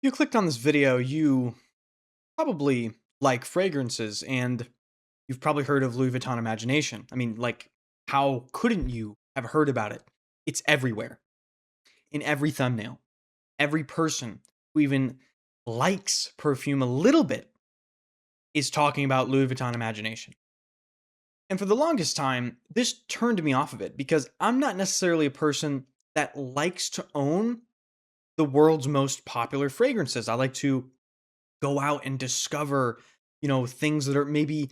You clicked on this video, you probably like fragrances, and you've probably heard of Louis Vuitton Imagination. I mean, like, how couldn't you have heard about it? It's everywhere, in every thumbnail. Every person who even likes perfume a little bit is talking about Louis Vuitton Imagination. And for the longest time, this turned me off of it because I'm not necessarily a person that likes to own the world's most popular fragrances. I like to go out and discover, things that are maybe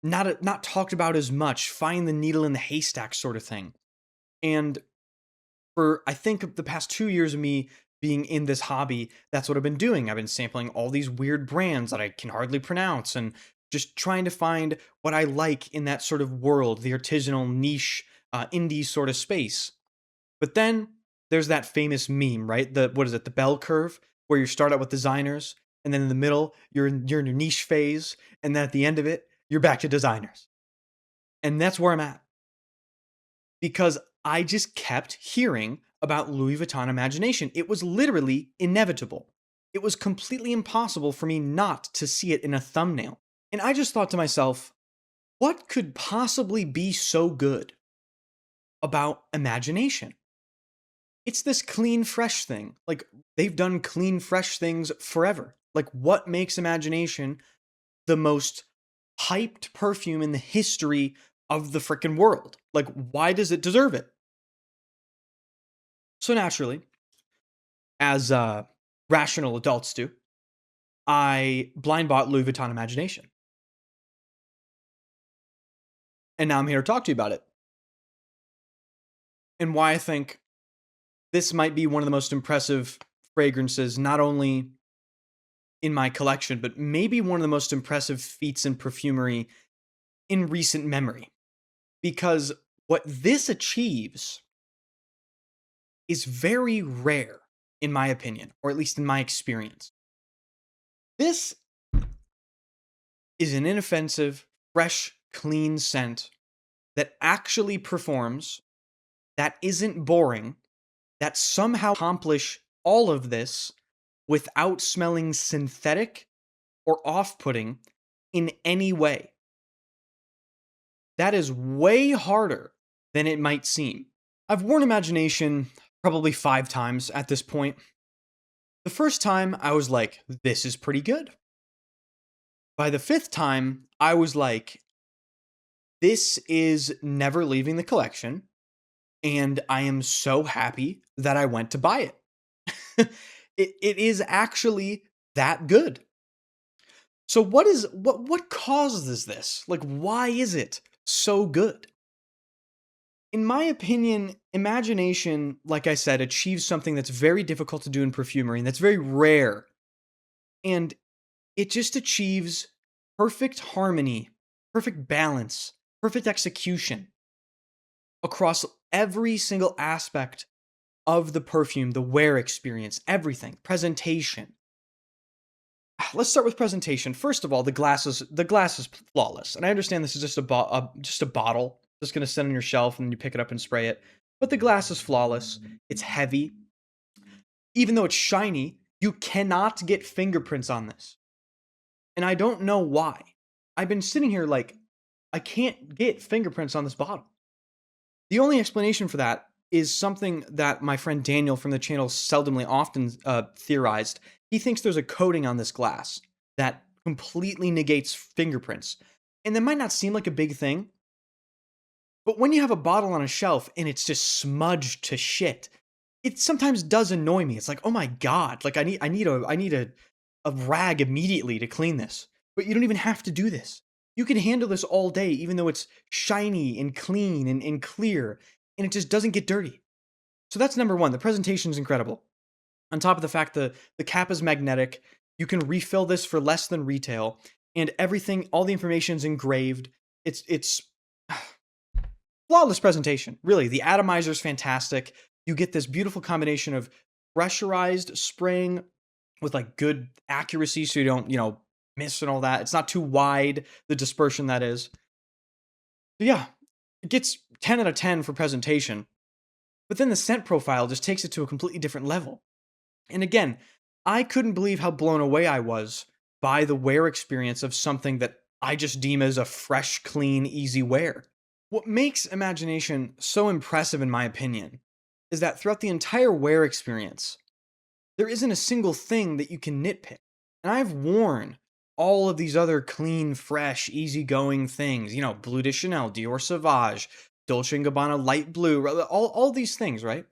not talked about as much, find the needle in the haystack sort of thing. And for I think the past 2 years of me being in this hobby, that's what I've been doing. I've been sampling all these weird brands that I can hardly pronounce and just trying to find what I like in that sort of world, the artisanal niche, indie sort of space. But then there's that famous meme, right? The what is it? The bell curve, where you start out with designers, and then in the middle you're in your niche phase, and then at the end of it you're back to designers. And that's where I'm at because I just kept hearing about Louis Vuitton Imagination. It was literally inevitable. It was completely impossible for me not to see it in a thumbnail. And I just thought to myself, what could possibly be so good about imagination? It's this clean, fresh thing. Like, they've done clean, fresh things forever. Like, what makes Imagination the most hyped perfume in the history of the freaking world? Like, why does it deserve it? So, naturally, as rational adults do, I blind bought Louis Vuitton Imagination. And now I'm here to talk to you about it and why I think this might be one of the most impressive fragrances, not only in my collection, but maybe one of the most impressive feats in perfumery in recent memory. Because what this achieves is very rare, in my opinion, or at least in my experience. This is an inoffensive, fresh, clean scent that actually performs, that isn't boring, that somehow accomplish all of this without smelling synthetic or off-putting in any way. That is way harder than it might seem. I've worn Imagination probably 5 times at this point. The first time, I was like, this is pretty good. By the 5th time, I was like, this is never leaving the collection, and I am so happy that I went to buy it. It is actually that good. So what causes this? Like, why is it so good? In my opinion, Imagination, like I said, achieves something that's very difficult to do in perfumery and that's very rare. And it just achieves perfect harmony, perfect balance, perfect execution across every single aspect of the perfume, the wear experience, everything, presentation. Let's start with presentation. First of all, the glass is flawless, and I understand this is just a bottle that's going to sit on your shelf and you pick it up and spray it. But the glass is flawless. It's heavy, even though it's shiny. You cannot get fingerprints on this, and I don't know why. I've been sitting here like I can't get fingerprints on this bottle. The only explanation for that is something that my friend Daniel from the channel seldomly often theorized. He thinks there's a coating on this glass that completely negates fingerprints. And that might not seem like a big thing, but when you have a bottle on a shelf and it's just smudged to shit, it sometimes does annoy me. It's like, oh my god, like I need a rag immediately to clean this. But you don't even have to do this. You can handle this all day, even though it's shiny and clean and clear, and it just doesn't get dirty. So that's number one. The presentation is incredible. On top of the fact the cap is magnetic, you can refill this for less than retail, and everything, all the information is engraved. It's flawless presentation. Really, the atomizer is fantastic. You get this beautiful combination of pressurized spraying with like good accuracy, so you don't miss and all that. It's not too wide, the dispersion that is. So yeah, it gets 10 out of 10 for presentation. But then the scent profile just takes it to a completely different level. And again, I couldn't believe how blown away I was by the wear experience of something that I just deem as a fresh, clean, easy wear. What makes Imagination so impressive, in my opinion, is that throughout the entire wear experience, there isn't a single thing that you can nitpick. And I've worn all of these other clean, fresh, easygoing things, Bleu de Chanel, Dior Sauvage, Dolce& Gabbana light blue, all these things, right?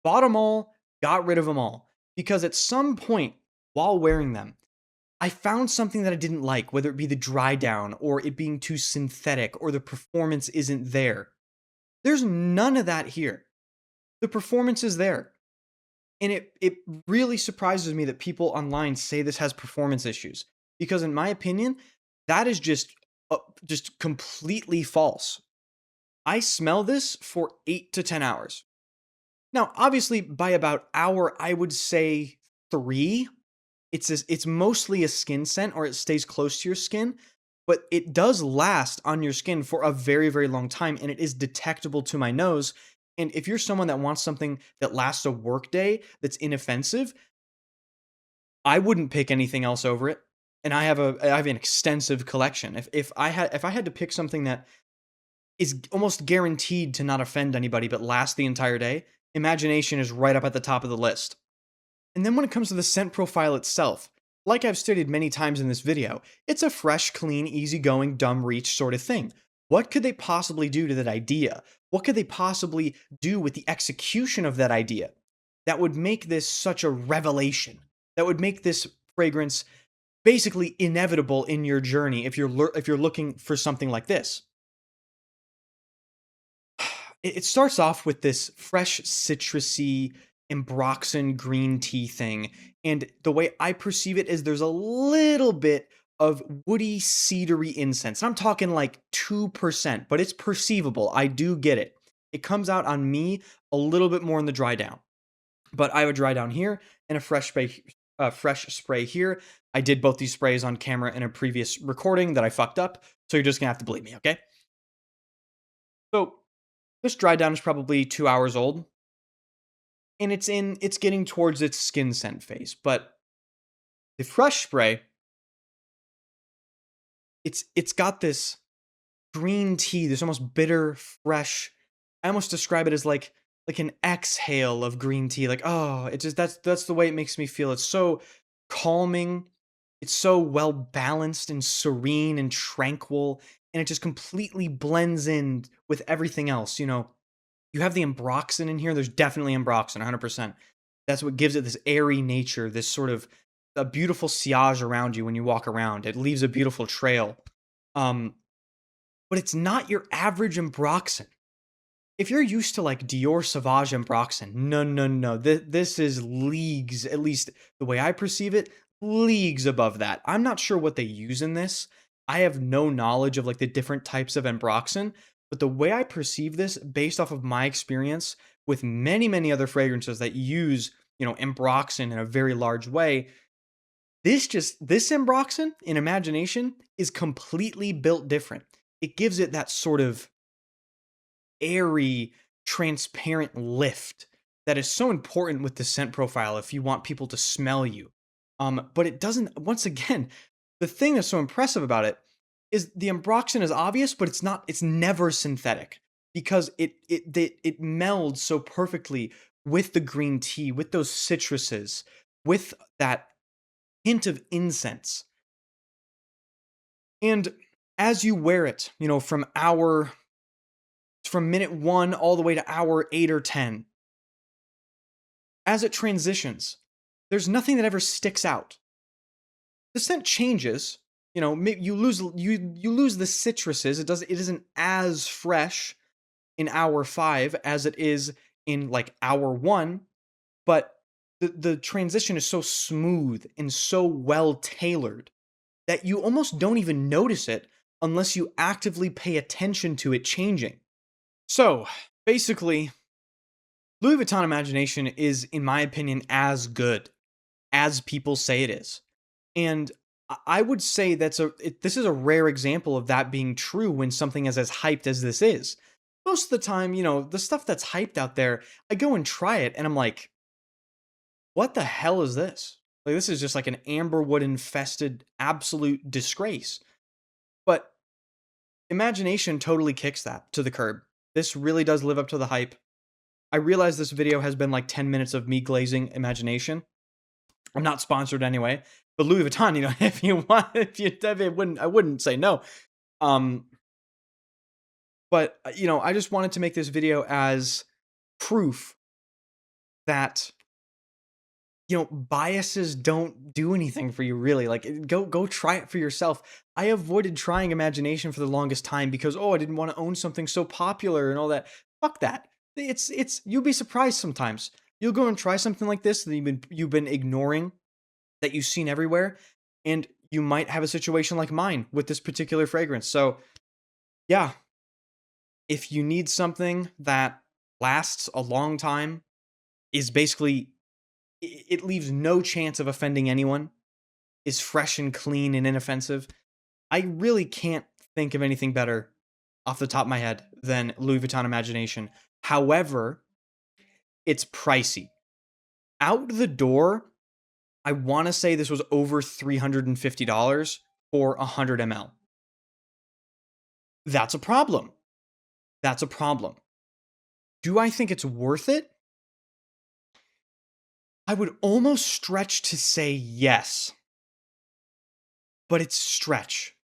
Bought them all, got rid of them all. Because at some point while wearing them, I found something that I didn't like, whether it be the dry down or it being too synthetic or the performance isn't there. There's none of that here. The performance is there. And it really surprises me that people online say this has performance issues because in my opinion, that is just completely false. I smell this for 8 to 10 hours. Now, obviously by about hour I would say 3, it's mostly a skin scent or it stays close to your skin, but it does last on your skin for a very, very long time and it is detectable to my nose. And if you're someone that wants something that lasts a workday that's inoffensive, I wouldn't pick anything else over it. And I have an extensive collection. If I had to pick something that is almost guaranteed to not offend anybody but last the entire day, Imagination is right up at the top of the list. And then when it comes to the scent profile itself, like I've stated many times in this video, it's a fresh, clean, easygoing, dumb reach sort of thing. What could they possibly do to that idea? What could they possibly do with the execution of that idea that would make this such a revelation? That would make this fragrance basically inevitable in your journey if you're looking for something like this. It starts off with this fresh citrusy ambroxan green tea thing, and the way I perceive it is there's a little bit of woody cedary incense. I'm talking like 2%, but it's perceivable. I do get it. It comes out on me a little bit more in the dry down. But I have a dry down here and a fresh spray here. I did both these sprays on camera in a previous recording that I fucked up, so you're just gonna have to believe me, okay? So this dry down is probably 2 hours old, and it's getting towards its skin scent phase. But the fresh spray, it's got this green tea, this almost bitter, fresh. I almost describe it as like an exhale of green tea. Like, oh, it's just that's the way it makes me feel. It's so calming. It's so well balanced and serene and tranquil, and it just completely blends in with everything else. You have the ambroxan in here. There's definitely ambroxan, 100%. That's what gives it this airy nature, this sort of a beautiful sillage around you when you walk around. It leaves a beautiful trail. Um, but it's not your average ambroxan. If you're used to like Dior Sauvage ambroxan, no, no, no. This is leagues, at least the way I perceive it, leagues above that. I'm not sure what they use in this. I have no knowledge of like the different types of ambroxan, but the way I perceive this, based off of my experience with many, many other fragrances that use, ambroxan in a very large way, this ambroxan in Imagination is completely built different. It gives it that sort of airy, transparent lift that is so important with the scent profile if you want people to smell you. But it doesn't, once again, the thing that's so impressive about it is the ambroxan is obvious, but it's never synthetic because it melds so perfectly with the green tea, with those citruses, with that hint of incense. And as you wear it, from minute 1 all the way to hour 8 or 10, as it transitions, there's nothing that ever sticks out. The scent changes, you lose the citruses. It isn't as fresh in hour 5 as it is in like hour 1, but the transition is so smooth and so well tailored that you almost don't even notice it unless you actively pay attention to it changing. So, basically, Louis Vuitton Imagination is, in my opinion, as good as people say it is. And I would say this is a rare example of that being true when something is as hyped as this is. Most of the time, the stuff that's hyped out there, I go and try it and I'm like, what the hell is this? Like, this is just like an amberwood infested absolute disgrace. But imagination totally kicks that to the curb. This really does live up to the hype. I realize this video has been like 10 minutes of me glazing imagination. I'm not sponsored anyway, but Louis Vuitton, if you want, I wouldn't say no. Um, but I just wanted to make this video as proof that biases don't do anything for you really. Like, go try it for yourself. I avoided trying imagination for the longest time because I didn't want to own something so popular and all that. Fuck that. It's you'll be surprised sometimes. You'll go and try something like this that you've been ignoring, that you've seen everywhere, and you might have a situation like mine with this particular fragrance. So, yeah, if you need something that lasts a long time, is basically it leaves no chance of offending anyone, is fresh and clean and inoffensive. I really can't think of anything better off the top of my head than Louis Vuitton Imagination. However, it's pricey. Out the door, I want to say this was over $350 for 100 ml. That's a problem. That's a problem. Do I think it's worth it? I would almost stretch to say yes, but it's stretch.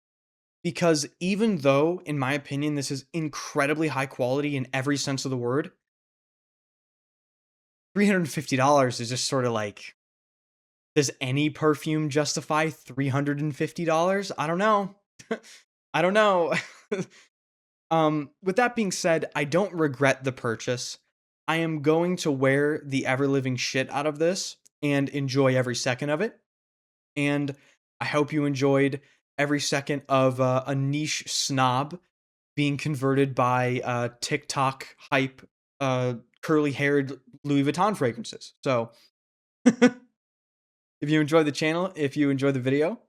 Because even though, in my opinion, this is incredibly high quality in every sense of the word, $350 is just sort of like, does any perfume justify $350? I don't know. I don't know. With that being said, I don't regret the purchase. I am going to wear the ever living shit out of this and enjoy every second of it. And I hope you enjoyed every second of a niche snob being converted by TikTok hype, curly haired Louis Vuitton fragrances. So, if you enjoyed the channel, if you enjoyed the video,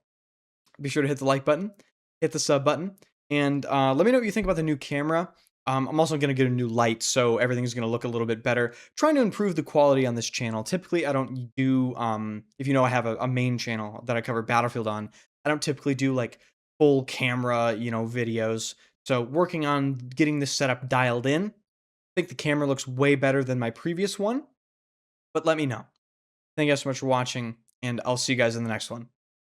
be sure to hit the like button, hit the sub button, and let me know what you think about the new camera. I'm also going to get a new light, so everything's going to look a little bit better. Trying to improve the quality on this channel. Typically, I don't do, if I have a main channel that I cover Battlefield on, I don't typically do like full camera, videos. So working on getting this setup dialed in. I think the camera looks way better than my previous one, but let me know. Thank you guys so much for watching, and I'll see you guys in the next one.